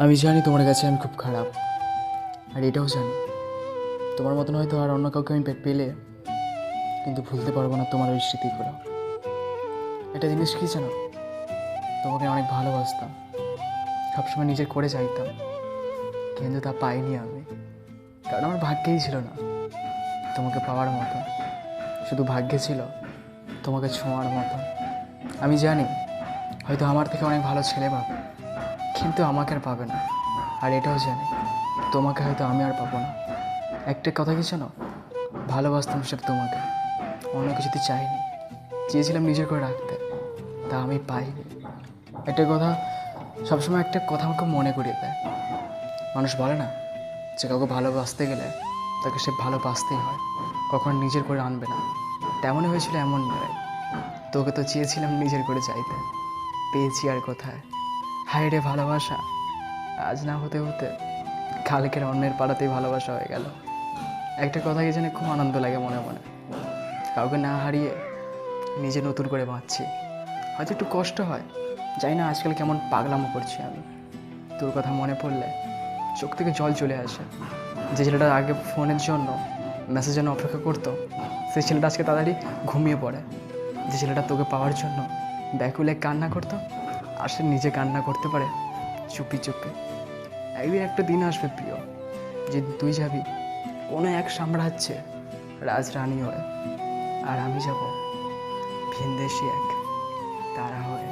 আমি জানি তোমার কাছে আমি খুব খারাপ, আর এটাও জানি তোমার মতন হয়তো আর অন্য কাউকে আমি পেলে কিন্তু ভুলতে পারবো না তোমার ওই স্মৃতিগুলো। একটা জিনিস কি জানো, তোমাকে অনেক ভালোবাসতাম, সবসময় নিজের করে চাইতাম, কিন্তু তা পাইনি আমি, কারণ আমার ভাগ্যেই ছিল না তোমাকে পাওয়ার মতো। শুধু ভাগ্যে ছিল তোমাকে ছোঁয়ার মতো। আমি জানি হয়তো আমার থেকে অনেক ভালো ছেলে পাবে, কিন্তু আমাকে আর পাবে না। আর এটাও জানি তোমাকে হয়তো আমি আর পাবো না। একটা কথা কি জানো, ভালোবাসতাম সেটা তোমাকে, অন্য কিছুতে চাইনি। চেয়েছিলাম নিজের করে রাখতে, তা আমি পাইনি। একটা কথা, সবসময় একটা কথা আমাকে মনে করিয়ে দেয়। মানুষ বলে না যে কাউকে ভালোবাসতে গেলে তাকে সে ভালোবাসতেই হয়, কখনো নিজের করে আনবে না। তেমনই হয়েছিল এমন নয়, তোকে তো চেয়েছিলাম নিজের করে চাইতে, পেয়েছি আর কোথায়। হায় রে ভালোবাসা, আজ না হতে হতে কালকের অন্যের পাড়াতেই ভালোবাসা হয়ে গেল। একটা কথা কি জানি খুব আনন্দ লাগে মনে মনে, কাউকে না হারিয়ে নিজে নতুন করে বাঁচছি। হয়তো একটু কষ্ট হয়, জানি না আজকাল কেমন পাগলামো করছি আমি। তোর কথা মনে পড়লে চোখ থেকে জল চলে আসে। যে ছেলেটা আগে ফোনের জন্য, মেসেজের জন্য অপেক্ষা করতো, সেই ছেলেটা আজকে তাড়াতাড়ি ঘুমিয়ে পড়ে। যে ছেলেটা তোকে পাওয়ার জন্য ব্যাকুলে কান্না করতো, আর সে নিজে কান্না করতে পারে চুপি চুপি। একদিন একটা দিন আসবে প্রিয়, যে তুই যাবি কোনো এক সাম্রাজ্যে রাজরানী হয়ে, আর আমি যাব ভিনদেশি এক তারা হয়ে।